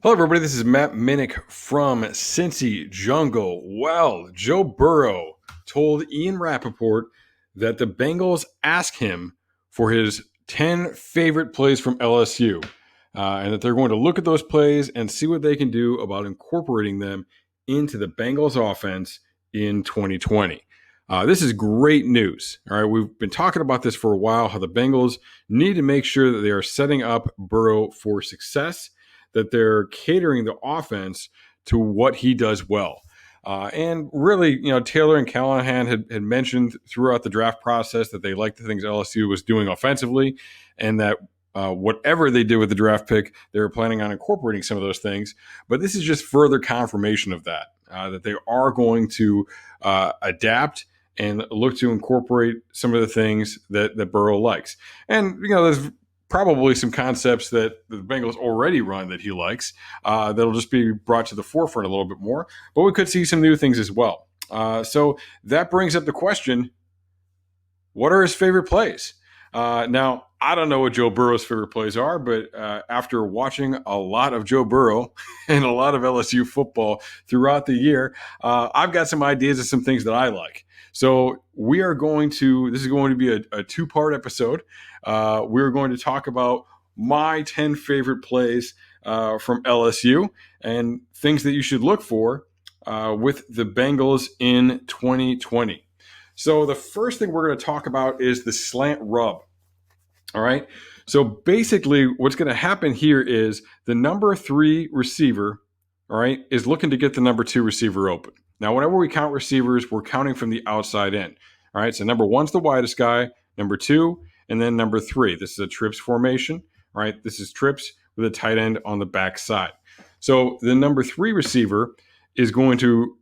Hello, everybody. This is Matt Minich from Cincy Jungle. Well, Joe Burrow told Ian Rappaport that the Bengals asked him for his 10 favorite plays from LSU, and that they're going to look at those plays and see what they can do about incorporating them into the Bengals offense in 2020. This is great news. All right, we've been talking about this for a while, how the Bengals need to make sure that they are setting up Burrow for success, that they're catering the offense to what he does well. And really, Taylor and Callahan had mentioned throughout the draft process that they liked the things LSU was doing offensively, and that whatever they did with the draft pick, they were planning on incorporating some of those things. But this is just further confirmation of that, that they are going to adapt and look to incorporate some of the things that Burrow likes. And, there's probably some concepts that the Bengals already run that he likes that'll just be brought to the forefront a little bit more. But we could see some new things as well. So that brings up the question, what are his favorite plays? Now, I don't know what Joe Burrow's favorite plays are, but after watching a lot of Joe Burrow and a lot of LSU football throughout the year, I've got some ideas of some things that I like. So this is going to be a two-part episode. We're going to talk about my 10 favorite plays from LSU and things that you should look for with the Bengals in 2020. So the first thing we're going to talk about is the slant rub. All right. So basically what's going to happen here is the number 3 receiver, all right, is looking to get the number 2 receiver open. Now, whenever we count receivers, we're counting from the outside in. All right. So number 1's the widest guy, number 2, and then number 3. This is a trips formation. All right. This is trips with a tight end on the back side. So the number 3 receiver is going to,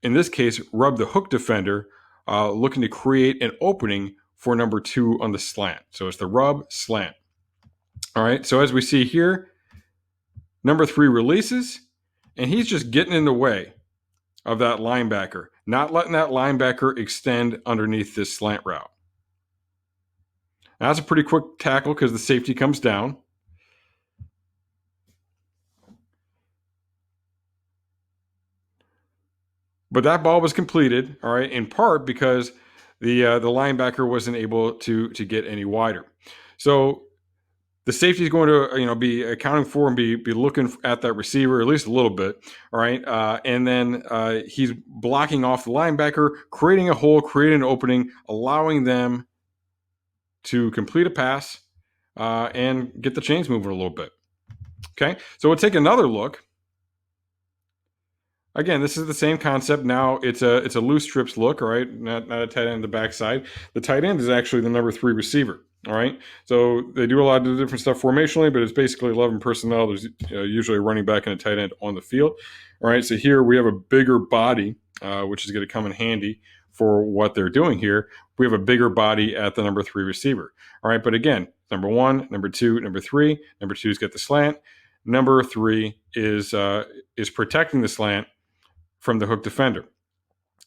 in this case, rub the hook defender, looking to create an opening for number 2 on the slant. So it's the rub slant. All right. So as we see here, number 3 releases, and he's just getting in the way of that linebacker, not letting that linebacker extend underneath this slant route. Now, that's a pretty quick tackle because the safety comes down. But that ball was completed, all right, in part because the linebacker wasn't able to get any wider. So the safety is going to be accounting for and be looking at that receiver at least a little bit, all right, and then he's blocking off the linebacker, creating a hole, creating an opening, allowing them to complete a pass and get the chains moving a little bit. Okay, so we'll take another look. Again, this is the same concept. Now it's a loose trips look, all right, not a tight end on the backside. The tight end is actually the number 3 receiver, all right. So they do a lot of different stuff formationally, but it's basically 11 personnel. There's usually a running back and a tight end on the field, all right. So here we have a bigger body, which is going to come in handy for what they're doing here. We have a bigger body at the number 3 receiver, all right. But again, number 1, number 2, number 3. Number 2's got the slant. Number 3 is protecting the slant from the hook defender.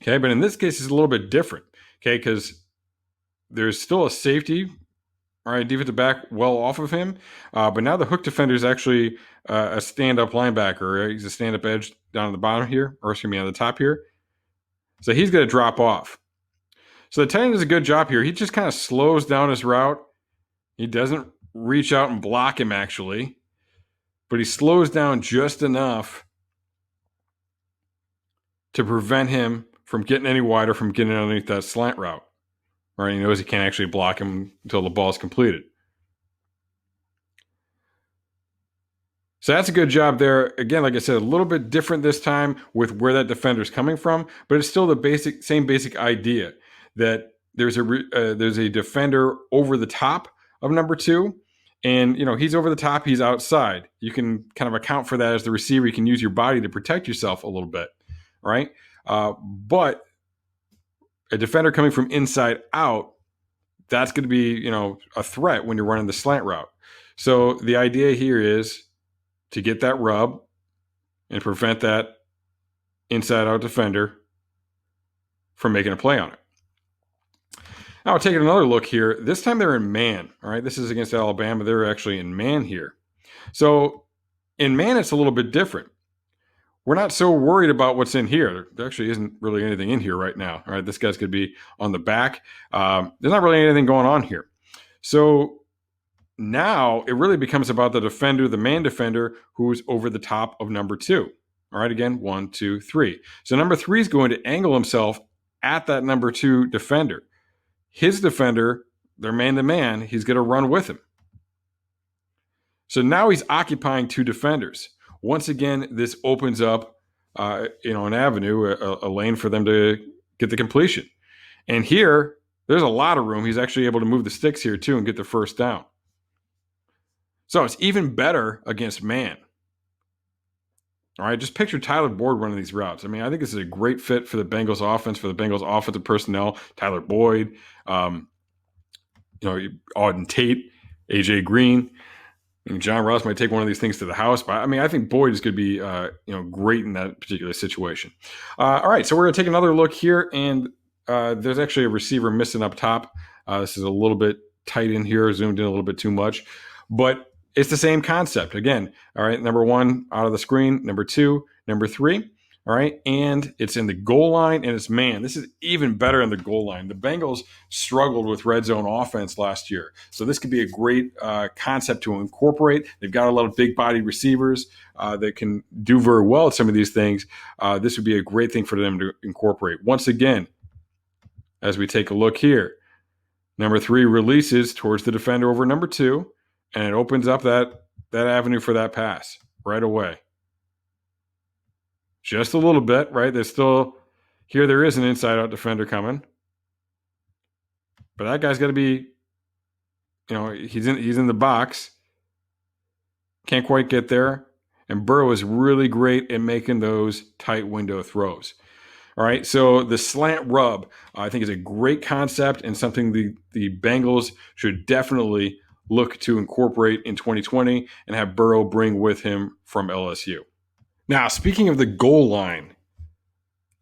Okay, but in this case, it's a little bit different. Okay, because there's still a safety, all right, defensive back well off of him, but now the hook defender is actually a stand-up linebacker. Right? He's a stand-up edge down at the bottom here, or excuse me, on the top here. So he's going to drop off. So the tight end does a good job here. He just kind of slows down his route. He doesn't reach out and block him, actually, but he slows down just enough to prevent him from getting any wider, from getting underneath that slant route. Right? He knows he can't actually block him until the ball is completed. So that's a good job there. Again, like I said, a little bit different this time with where that defender is coming from, but it's still the same basic idea that there's a defender over the top of number 2, and he's over the top, he's outside. You can kind of account for that as the receiver. You can use your body to protect yourself a little bit. Right? But a defender coming from inside out, that's going to be, a threat when you're running the slant route. So the idea here is to get that rub and prevent that inside out defender from making a play on it. Now we're taking another look here. This time they're in man. All right. This is against Alabama. They're actually in man here. So In man, it's a little bit different. We're not so worried about what's in here. There actually isn't really anything in here right now. All right, this guy's could be on the back. There's not really anything going on here. So now it really becomes about the defender, the man defender, who's over the top of number 2. All right, again, 1, 2, 3. So number 3 is going to angle himself at that number 2 defender. His defender, their man-to-man, he's going to run with him. So now he's occupying 2 defenders. Once again, this opens up, an avenue, a lane for them to get the completion. And here, there's a lot of room. He's actually able to move the sticks here too and get the first down. So it's even better against man. All right, just picture Tyler Boyd running these routes. I mean, I think this is a great fit for the Bengals offense, for the Bengals offensive personnel. Tyler Boyd, Auden Tate, AJ Green. John Ross might take one of these things to the house, but I mean, I think Boyd is going to be, great in that particular situation. All right, so we're going to take another look here, and there's actually a receiver missing up top. This is a little bit tight in here, zoomed in a little bit too much, but it's the same concept. Again, all right, number 1 out of the screen, number 2, number 3. All right, and it's in the goal line, and it's man. This is even better in the goal line. The Bengals struggled with red zone offense last year, so this could be a great concept to incorporate. They've got a lot of big-bodied receivers that can do very well at some of these things. This would be a great thing for them to incorporate. Once again, as we take a look here, number 3 releases towards the defender over number 2, and it opens up that avenue for that pass right away. Just a little bit, right? There's still here. There is an inside-out defender coming, but that guy's got to be, he's in the box. Can't quite get there, and Burrow is really great at making those tight window throws. All right, so the slant rub, I think, is a great concept and something the Bengals should definitely look to incorporate in 2020 and have Burrow bring with him from LSU. Now, speaking of the goal line,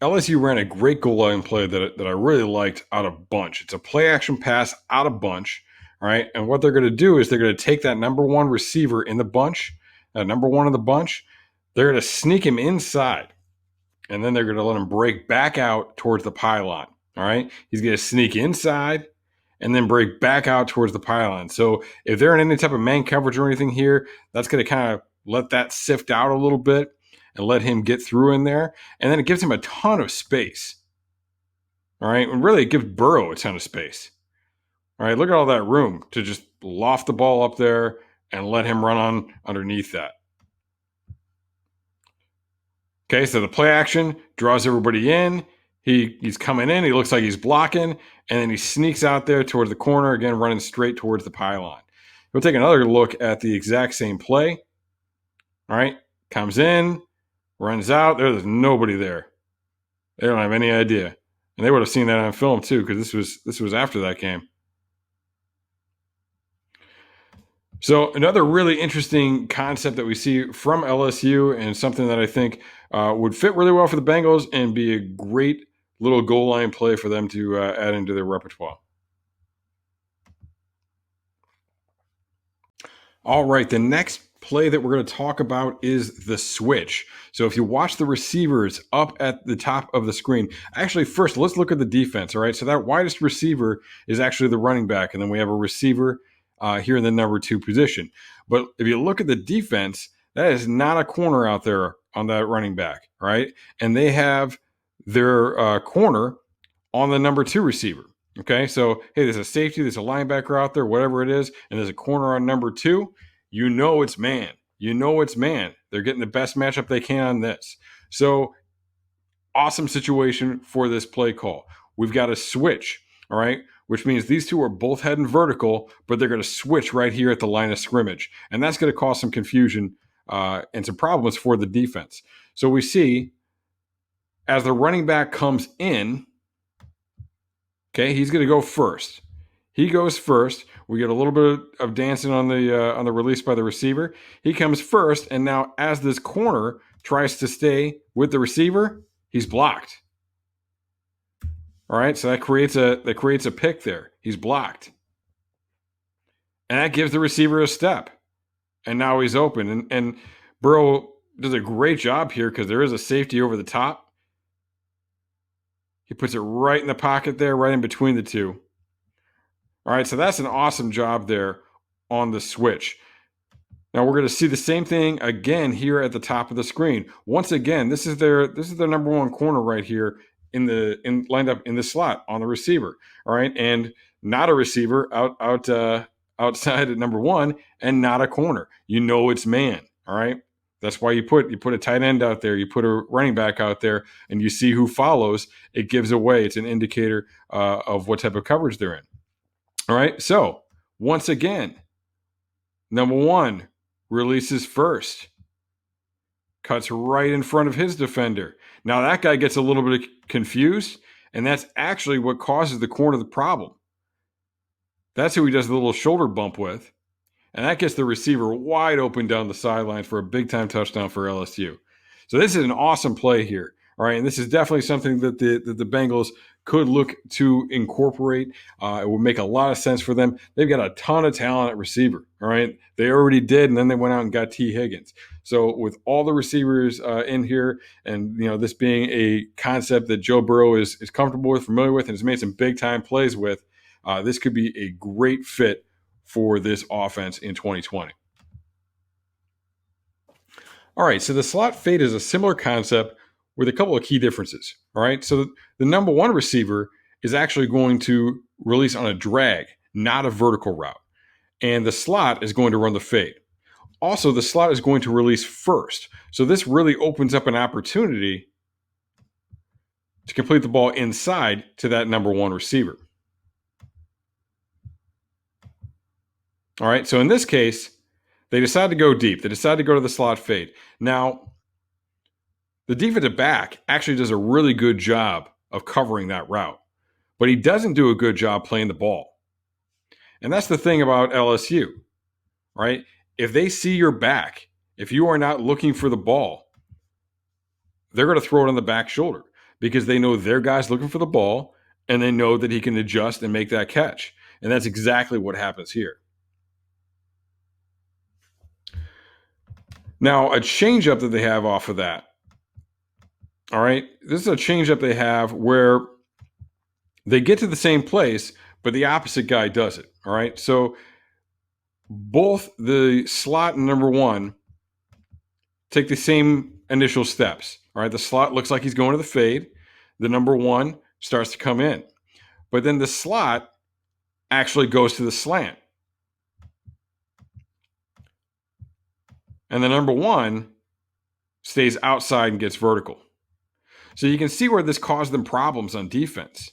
LSU ran a great goal line play that I really liked out of bunch. It's a play action pass out of bunch, all right? And what they're going to do is they're going to take that number 1 receiver in the bunch, number 1 of the bunch, they're going to sneak him inside, and then they're going to let him break back out towards the pylon, all right? He's going to sneak inside and then break back out towards the pylon. So if they're in any type of man coverage or anything here, that's going to kind of let that sift out a little bit and let him get through in there. And then it gives him a ton of space. All right. And really, it gives Burrow a ton of space. All right. Look at all that room to just loft the ball up there and let him run on underneath that. Okay. So the play action draws everybody in. He's coming in. He looks like he's blocking. And then he sneaks out there towards the corner, again, running straight towards the pylon. We'll take another look at the exact same play. All right. Comes in. Runs out. There's nobody there. They don't have any idea, and they would have seen that on film too, because this was after that game. So another really interesting concept that we see from LSU, and something that I think would fit really well for the Bengals and be a great little goal line play for them to add into their repertoire. All right, the next play that we're going to talk about is the switch. So if you watch the receivers up at the top of the screen, actually first let's look at the defense. All right, so that widest receiver is actually the running back, and then we have a receiver here in the number 2 position. But if you look at the defense, that is not a corner out there on that running back, right? And they have their corner on the number 2 receiver. Okay, so hey, there's a safety, there's a linebacker out there, whatever it is, and there's a corner on number 2. You know it's man. They're getting the best matchup they can on this. So awesome situation for this play call. We've got a switch, all right, which means these two are both heading vertical, but they're going to switch right here at the line of scrimmage. And that's going to cause some confusion and some problems for the defense. So we see as the running back comes in, okay, he's going to go first. He goes first. We get a little bit of dancing on the release by the receiver. He comes first, and now as this corner tries to stay with the receiver, he's blocked. All right, so that creates a pick there. He's blocked, and that gives the receiver a step, and now he's open. And Burrow does a great job here because there is a safety over the top. He puts it right in the pocket there, right in between the two. All right, so that's an awesome job there on the switch. Now we're going to see the same thing again here at the top of the screen. Once again, this is their number one corner right here lined up in the slot on the receiver. All right, and not a receiver outside at number one, and not a corner. You know it's man. All right, that's why you put a tight end out there, you put a running back out there, and you see who follows. It gives away. It's an indicator of what type of coverage they're in. All right, so once again, number one releases first, cuts right in front of his defender. Now that guy gets a little bit confused, and that's actually what causes the corner the problem. That's who he does the little shoulder bump with, and that gets the receiver wide open down the sideline for a big-time touchdown for LSU. So this is an awesome play here. All right, and this is definitely something that the Bengals could look to incorporate. It would make a lot of sense for them. They've got a ton of talent at receiver. All right, they already did, and then they went out and got T. Higgins. So with all the receivers in here, and this being a concept that Joe Burrow is comfortable with, familiar with, and has made some big time plays with, this could be a great fit for this offense in 2020. All right, so the slot fade is a similar concept with a couple of key differences. All right, so the number one receiver is actually going to release on a drag, not a vertical route. And the slot is going to run the fade. Also, the slot is going to release first. So this really opens up an opportunity to complete the ball inside to that number one receiver. All right, so in this case, they decide to go deep. They decide to go to the slot fade. Now, the defensive back actually does a really good job of covering that route, but he doesn't do a good job playing the ball. And that's the thing about LSU, right? If they see your back, if you are not looking for the ball, they're going to throw it on the back shoulder because they know their guy's looking for the ball and they know that he can adjust and make that catch. And that's exactly what happens here. Now, a changeup that they have off of that. All right, this is a changeup they have where they get to the same place, but the opposite guy does it. All right, so both the slot and number one take the same initial steps. All right, the slot looks like he's going to the fade. The number one starts to come in, but then the slot actually goes to the slant. And the number one stays outside and gets vertical. So you can see where this caused them problems on defense.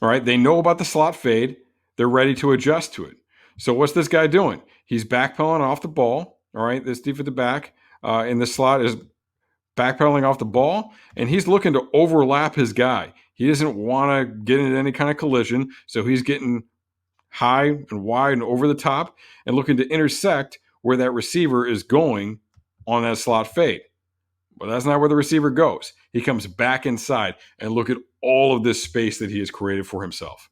All right, they know about the slot fade. They're ready to adjust to it. So what's this guy doing? He's backpedaling off the ball. All right, this defensive back in the slot is backpedaling off the ball, and he's looking to overlap his guy. He doesn't want to get into any kind of collision, so he's getting high and wide and over the top and looking to intersect where that receiver is going on that slot fade. But that's not where the receiver goes. He comes back inside, and look at all of this space that he has created for himself.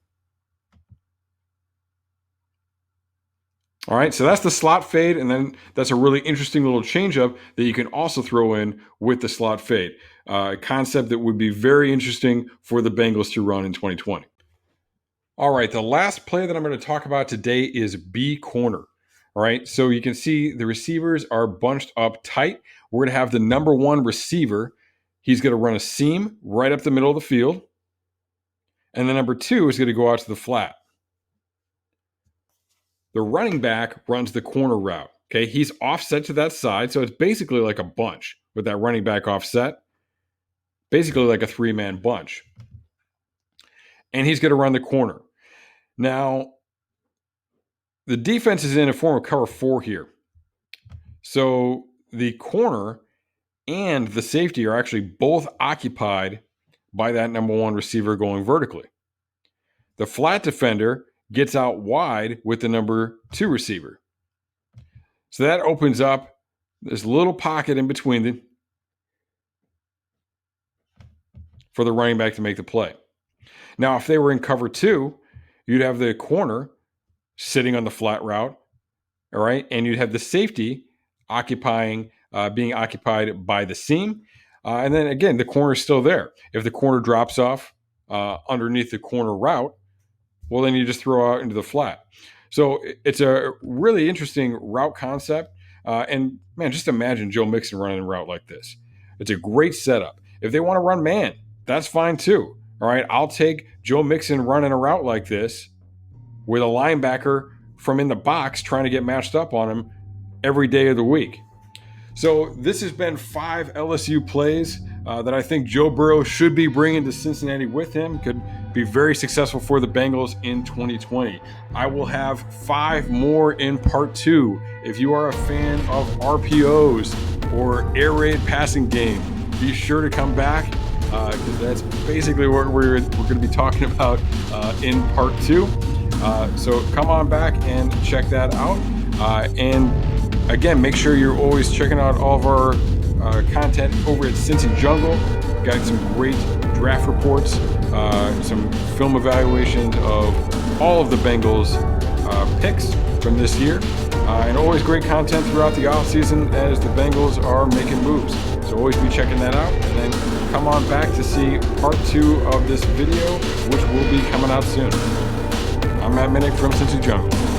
All right, so that's the slot fade, and then that's a really interesting little changeup that you can also throw in with the slot fade. A concept that would be very interesting for the Bengals to run in 2020. All right, the last play that I'm going to talk about today is B corner. All right, so you can see the receivers are bunched up tight. We're going to have the number one receiver. He's going to run a seam right up the middle of the field. And the number two is going to go out to the flat. The running back runs the corner route. Okay, he's offset to that side, so it's basically like a bunch with that running back offset. Basically like a three-man bunch. And he's going to run the corner. Now, the defense is in a form of cover 4 here. So the corner and the safety are actually both occupied by that number one receiver going vertically. The flat defender gets out wide with the number two receiver. So that opens up this little pocket in between for the running back to make the play. Now, if they were in cover 2, you'd have the corner sitting on the flat route, all right? And you'd have the safety being occupied by the seam. And then again, the corner is still there. If the corner drops off underneath the corner route, well, then you just throw out into the flat. So it's a really interesting route concept. And man, just imagine Joe Mixon running a route like this. It's a great setup. If they want to run man, that's fine too. All right, I'll take Joe Mixon running a route like this with a linebacker from in the box trying to get matched up on him every day of the week. So this has been 5 LSU plays that I think Joe Burrow should be bringing to Cincinnati with him. Could be very successful for the Bengals in 2020. I will have 5 more in part 2. If you are a fan of RPOs or air raid passing game, be sure to come back because that's basically what we're going to be talking about in part 2. So come on back and check that out. And again, make sure you're always checking out all of our content over at Cincy Jungle. Got some great draft reports, some film evaluations of all of the Bengals picks from this year, and always great content throughout the offseason as the Bengals are making moves. So always be checking that out. And then come on back to see part 2 of this video, which will be coming out soon. I'm Matt Minich from Cincy Jungle.